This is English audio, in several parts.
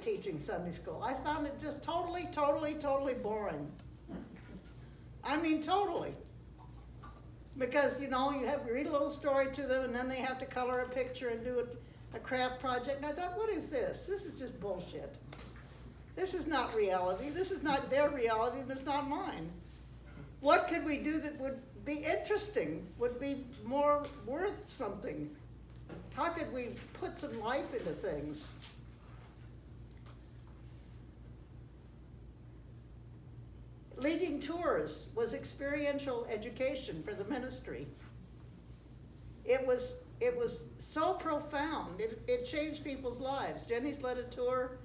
teaching Sunday school. I found it just totally, totally, totally boring. I mean, totally. Because, you know, you have to read a little story to them, and then they have to color a picture and do a craft project. And I thought, what is this? This is just bullshit. This is not reality. This is not their reality, and it's not mine. What could we do that would be interesting, would be more worth something? How could we put some life into things? Leading tours was experiential education for the ministry. It was so profound. It changed people's lives. Jenny's led a tour.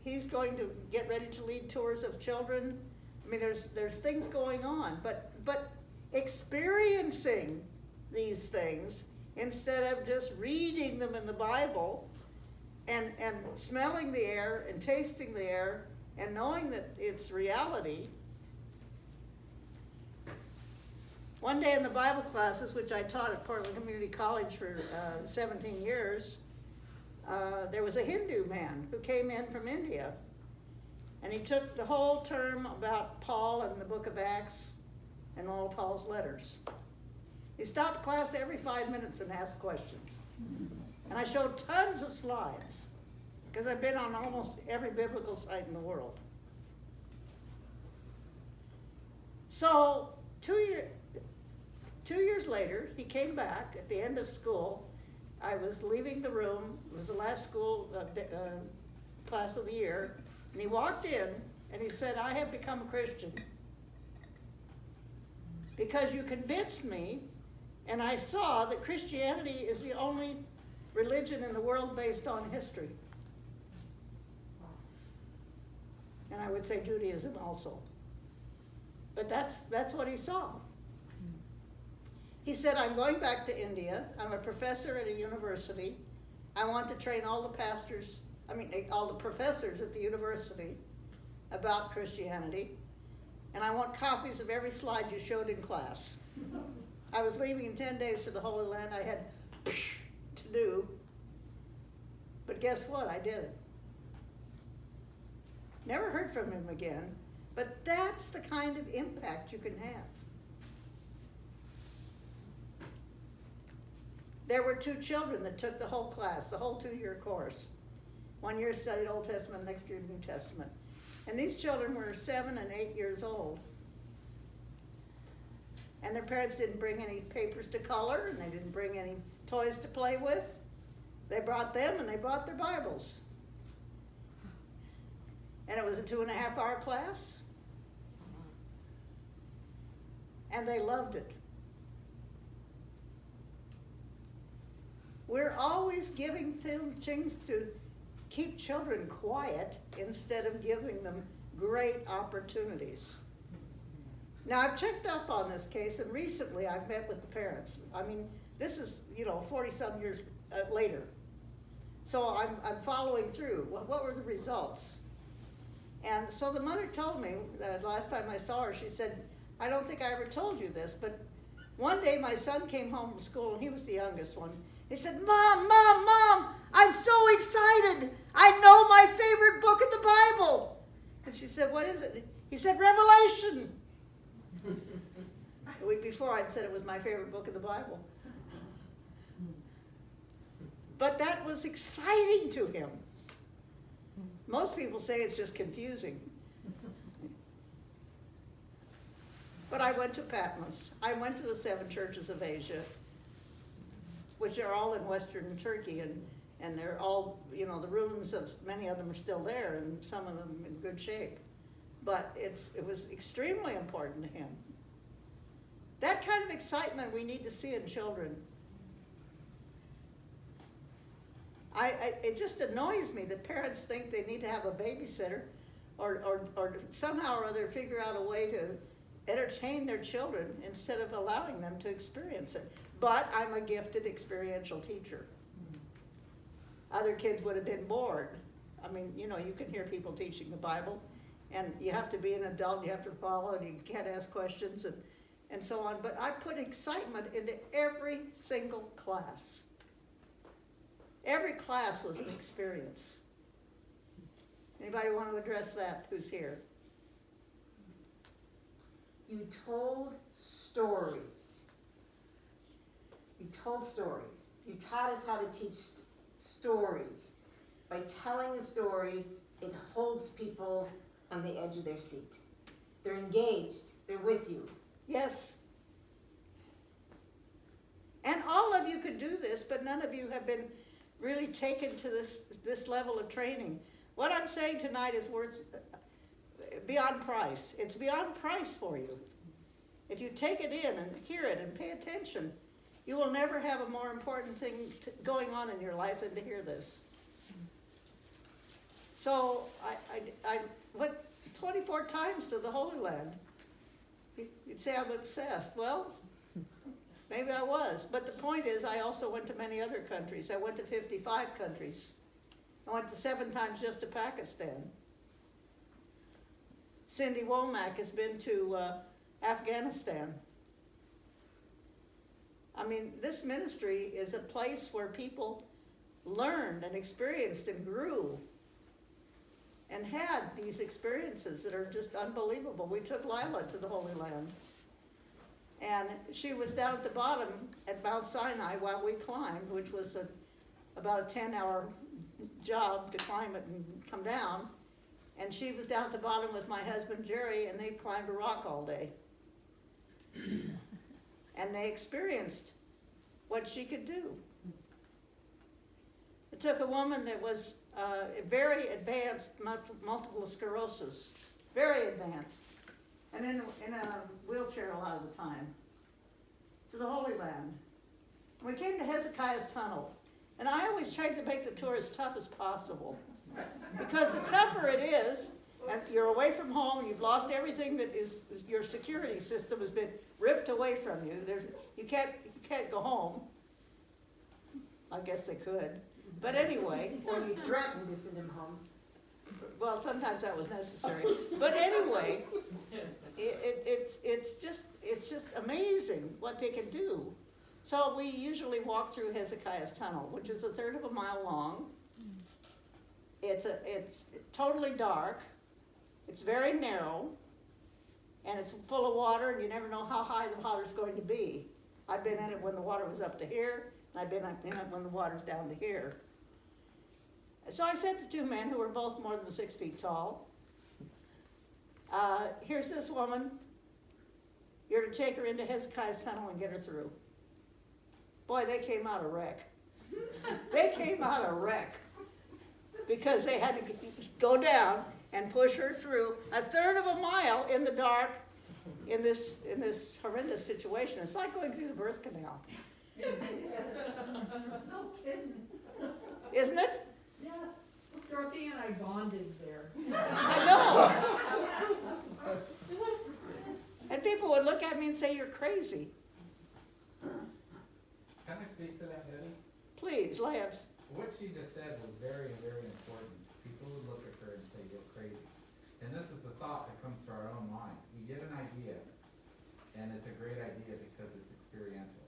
He's going to get ready to lead tours of children. I mean, there's things going on, but experiencing these things instead of just reading them in the Bible and smelling the air and tasting the air and knowing that it's reality. One day in the Bible classes, which I taught at Portland Community College for 17 years, there was a Hindu man who came in from India. And he took the whole term about Paul and the book of Acts and all of Paul's letters. He stopped class every 5 minutes and asked questions. And I showed tons of slides, because I've been on almost every biblical site in the world. So 2 years later, he came back at the end of school. I was leaving the room. It was the last school class of the year. And he walked in and he said, I have become a Christian because you convinced me, and I saw that Christianity is the only religion in the world based on history. And I would say Judaism also. But that's what he saw. He said, I'm going back to India. I'm a professor at a university. I want to train all the professors at the university about Christianity. And I want copies of every slide you showed in class. I was leaving in 10 days for the Holy Land. I had to do. But guess what? I did it. Never heard from him again. But that's the kind of impact you can have. There were 2 children that took the whole class, the whole 2-year course. 1 year studied Old Testament, next year New Testament. And these children were 7 and 8 years old. And their parents didn't bring any papers to color, and they didn't bring any toys to play with. They brought them, and they brought their Bibles. And it was a 2.5-hour class. And they loved it. We're always giving things to keep children quiet instead of giving them great opportunities. Now, I've checked up on this case, and recently I've met with the parents. I mean, this is, 40-some years later. So I'm following through. What were the results? And so the mother told me, last time I saw her, she said, I don't think I ever told you this, but one day my son came home from school, and he was the youngest one. He said, Mom, I'm so excited. I know my favorite book in the Bible. And she said, what is it? He said, Revelation. The week before I'd said it was my favorite book in the Bible. But that was exciting to him. Most people say it's just confusing. But I went to Patmos. I went to the 7 churches of Asia, which are all in Western Turkey, and they're all, the ruins of many of them are still there, and some of them in good shape. But it was extremely important to him. That kind of excitement we need to see in children. It just annoys me that parents think they need to have a babysitter or somehow or other figure out a way to entertain their children instead of allowing them to experience it. But I'm a gifted experiential teacher. Other kids would have been bored. I mean, you can hear people teaching the Bible, and you have to be an adult, you have to follow, and you can't ask questions and so on. But I put excitement into every single class. Every class was an experience. Anybody want to address that who's here? You told stories. You told stories. You taught us how to teach stories. By telling a story, it holds people on the edge of their seat. They're engaged. They're with you. Yes. And all of you could do this, but none of you have been really taken to this level of training. What I'm saying tonight is worth beyond price. It's beyond price for you. If you take it in and hear it and pay attention, you will never have a more important thing going on in your life than to hear this. So I went 24 times to the Holy Land. You'd say I'm obsessed. Well, maybe I was. But the point is, I also went to many other countries. I went to 55 countries. I went to 7 times just to Pakistan. Cindy Womack has been to Afghanistan. I mean, this ministry is a place where people learned and experienced and grew and had these experiences that are just unbelievable. We took Lila to the Holy Land. And she was down at the bottom at Mount Sinai while we climbed, which was about a 10-hour job to climb it and come down. And she was down at the bottom with my husband Jerry, and they climbed a rock all day. And they experienced what she could do. It took a woman that was very advanced multiple sclerosis, very advanced, and in a wheelchair a lot of the time, to the Holy Land. We came to Hezekiah's Tunnel, and I always tried to make the tour as tough as possible, because the tougher it is, and you're away from home, you've lost everything that is your security system has been ripped away from you. You can't go home. I guess they could, but anyway. Or you threatened to send him home. Well, sometimes that was necessary, but anyway, it's just amazing what they can do. So we usually walk through Hezekiah's Tunnel, which is 1/3 of a mile long. It's totally dark. It's very narrow, and it's full of water, and you never know how high the water's going to be. I've been in it when the water was up to here, and I've been in it when the water's down to here. So I said to 2 men who were both more than 6 feet tall, here's this woman. You're to take her into Hezekiah's Tunnel and get her through. Boy, they came out a wreck. They came out a wreck, because they had to go down and push her through 1/3 of a mile in the dark in this horrendous situation. It's like going through the birth canal. No kidding. Isn't it? Yes. Dorothy and I bonded there. I know. And people would look at me and say, you're crazy. Can I speak to that, Betty? Please, Lance. What she just said was very, very important. People would look at her and say, you're crazy. And this is the thought that comes to our own mind. We get an idea, and it's a great idea because it's experiential.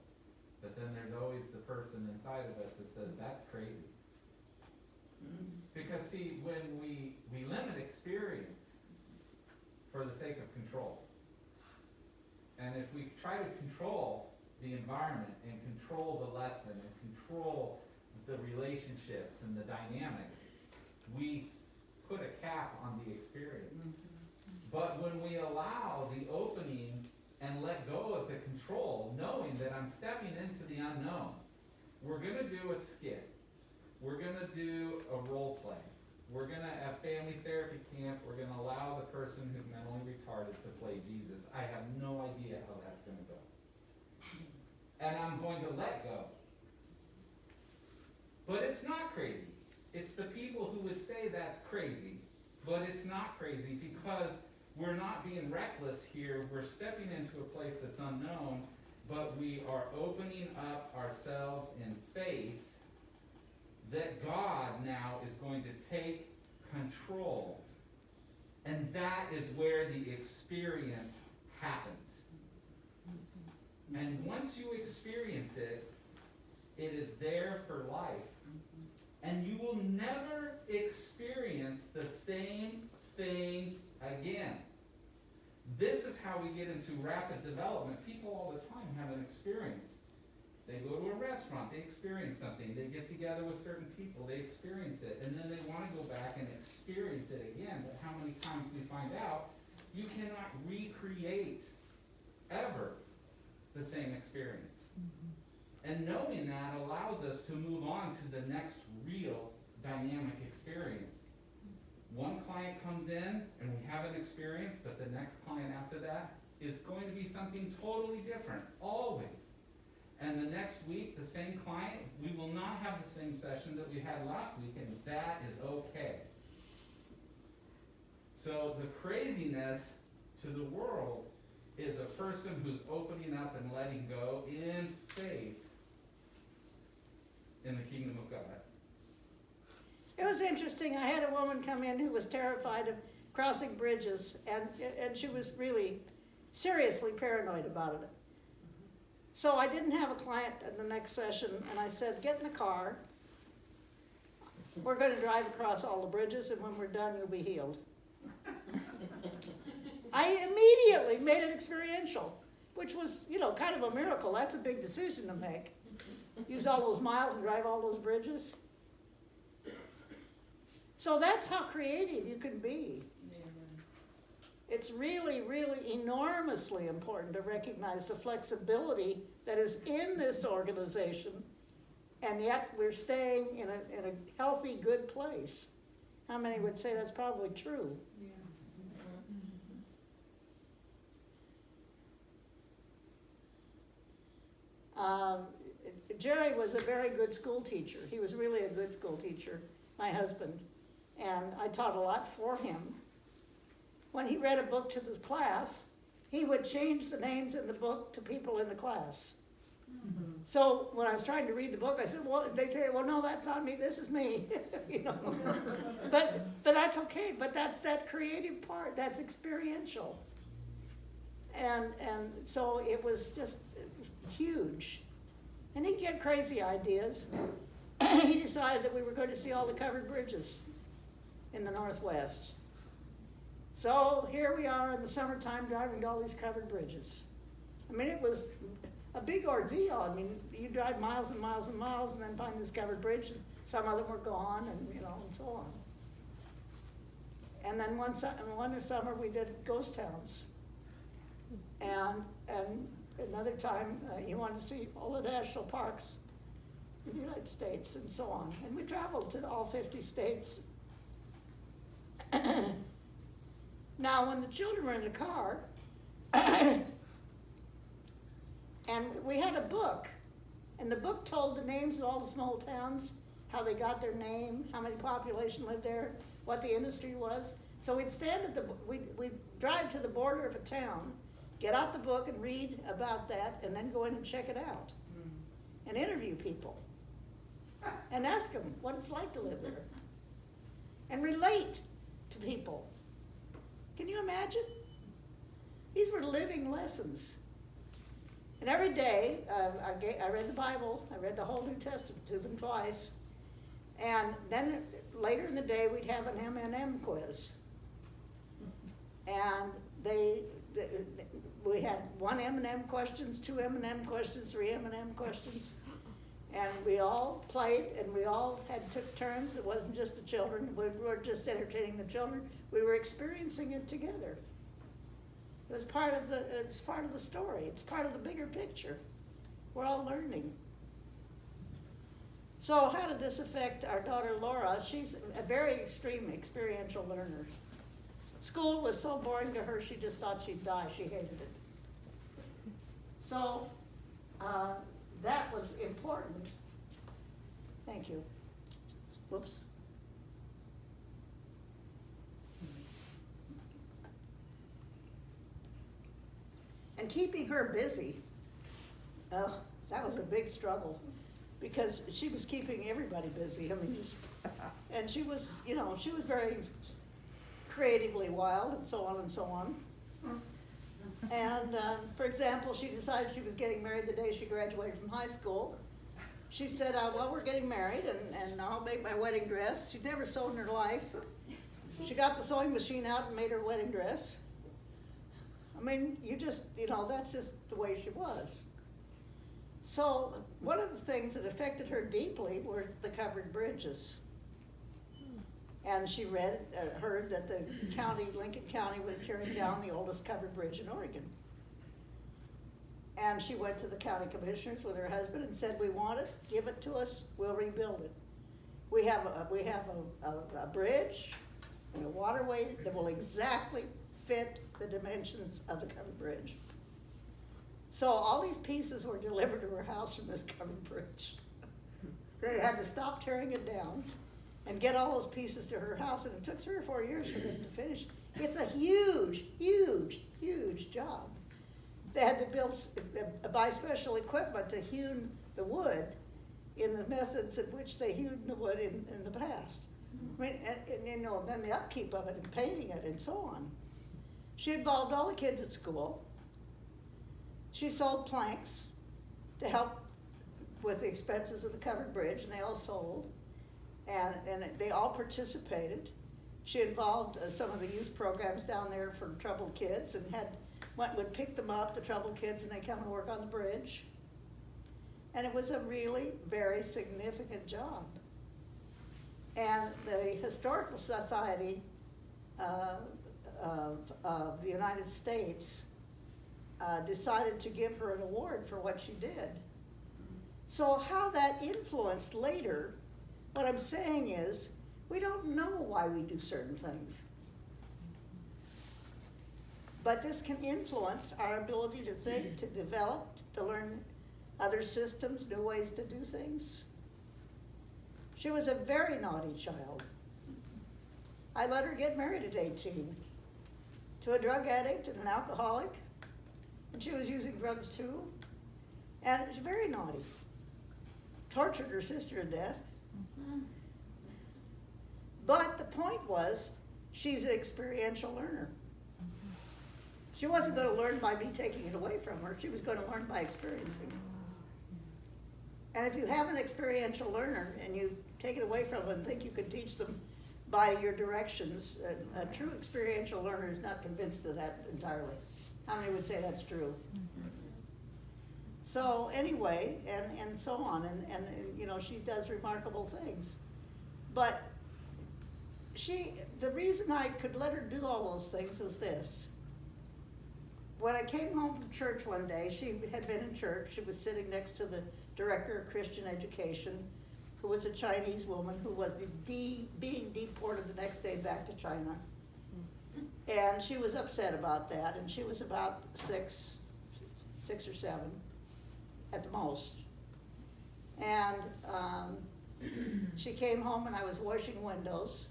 But then there's always the person inside of us that says, that's crazy. Because see, when we limit experience for the sake of control, and if we try to control the environment and control the lesson and control the relationships and the dynamics, we put a cap on the experience. But when we allow the opening and let go of the control, knowing that I'm stepping into the unknown, we're going to do a skit. We're going to do a role play. We're going to, at family therapy camp, we're going to allow the person who's mentally retarded to play Jesus. I have no idea how that's going to go. And I'm going to let go. But it's not crazy. It's the people who would say that's crazy, but it's not crazy because we're not being reckless here. We're stepping into a place that's unknown, but we are opening up ourselves in faith that God now is going to take control. And that is where the experience happens. And once you experience it, it is there for life. And you will never experience experience the same thing again. This is how we get into rapid development. People all the time have an experience. They go to a restaurant, they experience something, they get together with certain people, they experience it, and then they want to go back and experience it again. But how many times we find out you cannot recreate ever the same experience. And knowing that allows us to move on to the next real dynamic experience. One client comes in and we have an experience, but the next client after that is going to be something totally different, always. And the next week, the same client, we will not have the same session that we had last week, and that is okay. So the craziness to the world is a person who's opening up and letting go in faith in the kingdom of God. It was interesting. I had a woman come in who was terrified of crossing bridges, and she was really seriously paranoid about it. So I didn't have a client in the next session, and I said, get in the car. We're going to drive across all the bridges, and when we're done, you'll be healed. I immediately made it experiential, which was, kind of a miracle. That's a big decision to make. Use all those miles and drive all those bridges. So that's how creative you can be. It's really, really enormously important to recognize the flexibility that is in this organization, and yet we're staying in a healthy, good place. How many would say that's probably true? Jerry was a very good school teacher. He was really a good school teacher, my husband, and I taught a lot for him. When he read a book to the class, he would change the names in the book to people in the class. Mm-hmm. So when I was trying to read the book, I said, well, they say, well, no, that's not me, this is me. But that's okay, but that's that creative part, that's experiential. And so it was just huge. And he'd get crazy ideas. He decided that we were going to see all the covered bridges in the Northwest. So here we are in the summertime driving to all these covered bridges. I mean, it was a big ordeal. I mean, you drive miles and miles and miles and then find this covered bridge, and some of them were gone, and and so on. And then one summer we did ghost towns. And another time he wanted to see all the national parks in the United States and so on. And we traveled to all 50 states. Now, when the children were in the car, and we had a book, and the book told the names of all the small towns, how they got their name, how many population lived there, what the industry was. So we'd we'd drive to the border of a town, get out the book and read about that, and then go in and check it out, and interview people, and ask them what it's like to live there, and relate to people. Can you imagine? These were living lessons. And every day, I read the Bible. I read the whole New Testament to them twice. And then later in the day, we'd have an M&M quiz. And we had one M&M questions, two M&M questions, three M&M questions. And we all played, and we all took turns. It wasn't just the children. We weren't just entertaining the children. We were experiencing it together. It was part of the story. It's part of the bigger picture. We're all learning. So how did this affect our daughter Laura? She's a very extreme experiential learner. School was so boring to her, she just thought she'd die. She hated it. So that was important. Thank you. Whoops. And keeping her busy, that was a big struggle, because she was keeping everybody busy. I mean, and she was, she was very creatively wild, and so on and so on. And for example, she decided she was getting married the day she graduated from high school. She said, well, we're getting married, and I'll make my wedding dress. She'd never sewn in her life. She got the sewing machine out and made her wedding dress. I mean, that's just the way she was. So one of the things that affected her deeply were the covered bridges. And she heard that the Lincoln County was tearing down the oldest covered bridge in Oregon. And she went to the county commissioners with her husband and said, "We want it, give it to us, we'll rebuild it. We have a bridge and a waterway that will exactly fit the dimensions of the covered bridge." So all these pieces were delivered to her house from this covered bridge. They had to stop tearing it down and get all those pieces to her house, and it took 3 or 4 years for them to finish. It's a huge, huge, huge job. They had to buy special equipment to hew the wood in the methods in which they hewed the wood in the past. I mean, and then the upkeep of it and painting it and so on. She involved all the kids at school. She sold planks to help with the expenses of the covered bridge, and they all sold. And they all participated. She involved some of the youth programs down there for troubled kids and would pick them up, the troubled kids, and they come and work on the bridge. And it was a really very significant job. And the Historical Society of the United States decided to give her an award for what she did. So how that influenced later, what I'm saying is, we don't know why we do certain things. But this can influence our ability to think, to develop, to learn other systems, new ways to do things. She was a very naughty child. I let her get married at 18 to a drug addict and an alcoholic, and she was using drugs too, and it was very naughty. Tortured her sister to death. But the point was, she's an experiential learner. She wasn't going to learn by me taking it away from her. She was going to learn by experiencing. And if you have an experiential learner and you take it away from them and think you can teach them by your directions, a true experiential learner is not convinced of that entirely. How many would say that's true? So anyway, and so on, and she does remarkable things. But the reason I could let her do all those things is this. When I came home from church one day, she had been in church. She was sitting next to the director of Christian education, who was a Chinese woman who was being deported the next day back to China. And she was upset about that, and she was about six or seven at the most. And she came home and I was washing windows,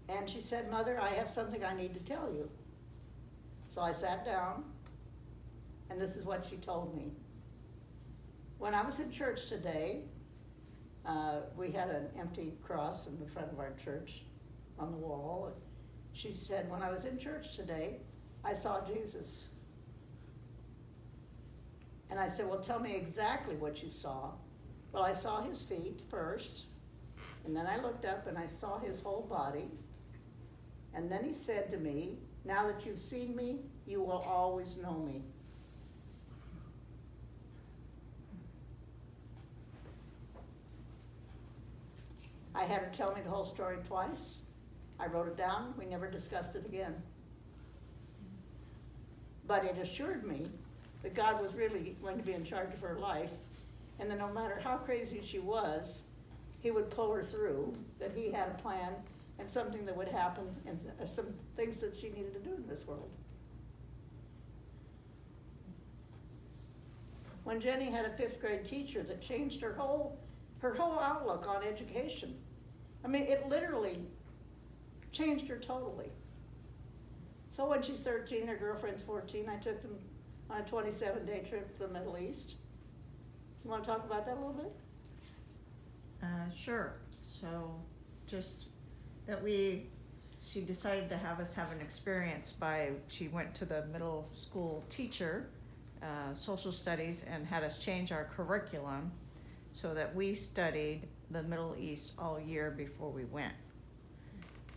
and she said, "Mother, I have something I need to tell you." So I sat down, and this is what she told me. When I was in church today, we had an empty cross in the front of our church on the wall. She said, "When I was in church today, I saw Jesus." And I said, "Well, tell me exactly what you saw." Well, I saw his feet first, and then I looked up and I saw his whole body. And then he said to me, "Now that you've seen me, you will always know me." I had her tell me the whole story twice. I wrote it down. We never discussed it again. But it assured me that God was really going to be in charge of her life, and that no matter how crazy she was, he would pull her through, that he had a plan and something that would happen, and some things that she needed to do in this world. When Jenny had a 5th grade teacher that changed her whole outlook on education. I mean, it literally changed her totally. So when she's 13, her girlfriend's 14, I took them on a 27-day trip to the Middle East. You want to talk about that a little bit? Sure. So just that she decided to have us have an experience she went to the middle school teacher, social studies, and had us change our curriculum so that we studied the Middle East all year before we went.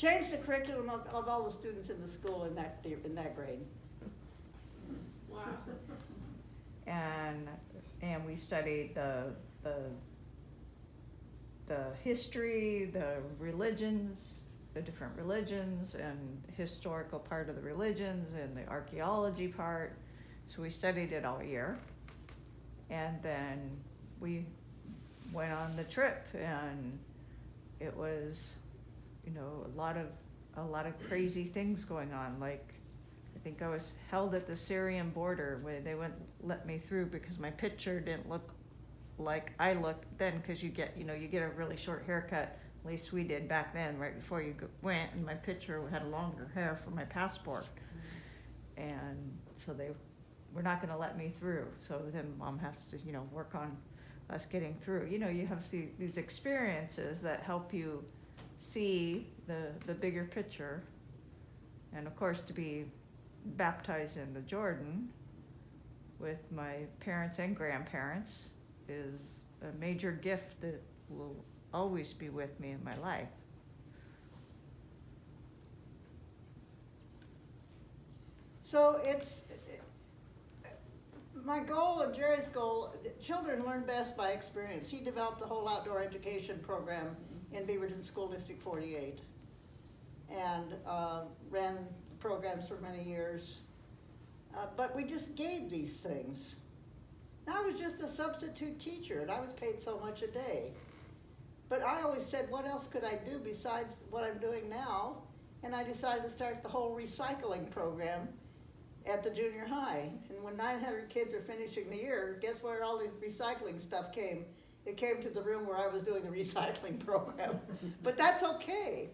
Change the curriculum of all the students in the school in that grade. Wow. And we studied the history, the religions, the different religions, and historical part of the religions, and the archaeology part. So we studied it all year. And then we went on the trip, and it was, you know, a lot of crazy things going on. Like, I think I was held at the Syrian border where they wouldn't let me through because my picture didn't look like I looked then, because you get a really short haircut. At least we did back then, right before you went, and my picture had longer hair for my passport. And so they were not gonna let me through. So then Mom has to, you know, work on us getting through. You know, you have these experiences that help you see the bigger picture. And of course, to be baptized in the Jordan with my parents and grandparents is a major gift that will always be with me in my life. So it's, my goal and Jerry's goal, children learn best by experience. He developed a whole outdoor education program in Beaverton School District 48 and ran programs for many years. But we just gave these things. And I was just a substitute teacher, and I was paid so much a day. But I always said, what else could I do besides what I'm doing now? And I decided to start the whole recycling program at the junior high. And when 900 kids are finishing the year, guess where all the recycling stuff came? It came to the room where I was doing the recycling program. But that's okay.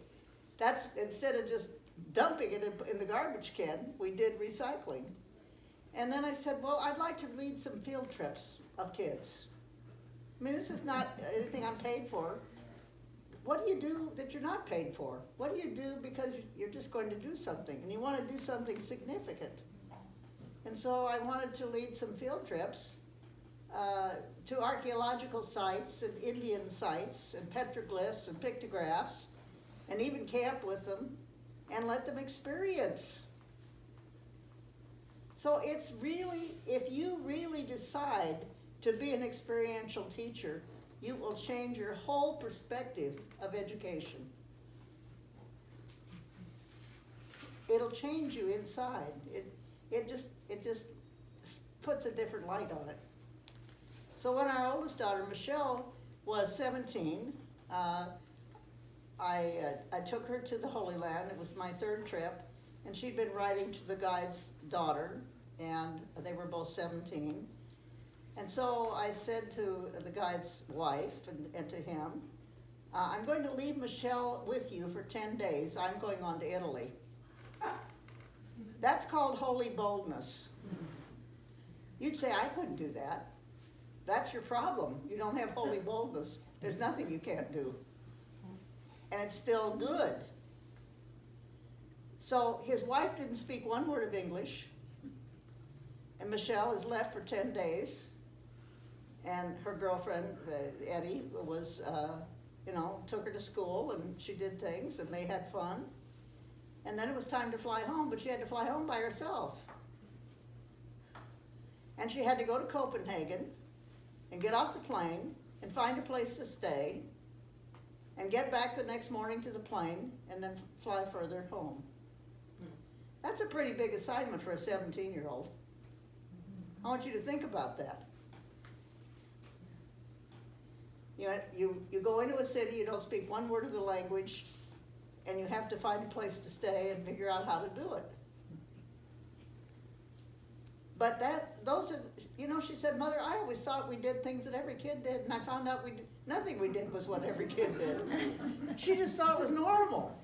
That's, instead of just dumping it in the garbage can, we did recycling. And then I said, well, I'd like to lead some field trips of kids. I mean, this is not anything I'm paid for. What do you do that you're not paid for? What do you do because you're just going to do something and you want to do something significant? And so I wanted to lead some field trips to archaeological sites and Indian sites and petroglyphs and pictographs, and even camp with them and let them experience. So it's really, if you really decide to be an experiential teacher, you will change your whole perspective of education. It'll change you inside. It just puts a different light on it. So when our oldest daughter, Michelle, was 17, I took her to the Holy Land. It was my third trip, and she'd been writing to the guide's daughter, and they were both 17. And so I said to the guide's wife and to him, I'm going to leave Michelle with you for 10 days. I'm going on to Italy. That's called holy boldness. You'd say, I couldn't do that. That's your problem. You don't have holy boldness. There's nothing you can't do. And it's still good. So his wife didn't speak one word of English, and Michelle is left for 10 days. And her girlfriend, Bettie, was, took her to school, and she did things, and they had fun. And then it was time to fly home, but she had to fly home by herself. And she had to go to Copenhagen and get off the plane and find a place to stay and get back the next morning to the plane and then fly further home. That's a pretty big assignment for a 17-year-old. I want you to think about that. You go into a city, you don't speak one word of the language, and you have to find a place to stay and figure out how to do it. But she said, Mother, I always thought we did things that every kid did, and I found out nothing we did was what every kid did. She just thought it was normal.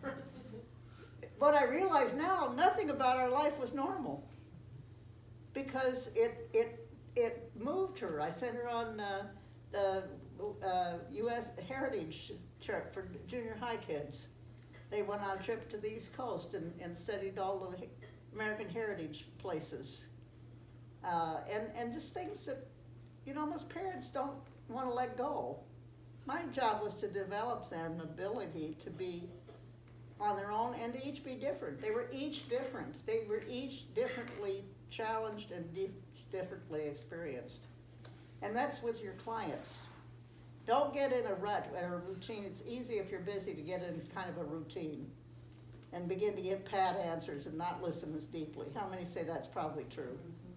But I realize now, nothing about our life was normal, because it moved her. I sent her on the U.S. Heritage trip for junior high kids. They went on a trip to the East Coast and studied all the American heritage places. And just things that, most parents don't want to let go. My job was to develop their ability to be on their own and to each be different. They were each different. They were each differently challenged and differently experienced. And that's with your clients. Don't get in a rut or a routine. It's easy if you're busy to get in kind of a routine and begin to give pat answers and not listen as deeply. How many say that's probably true? Mhm.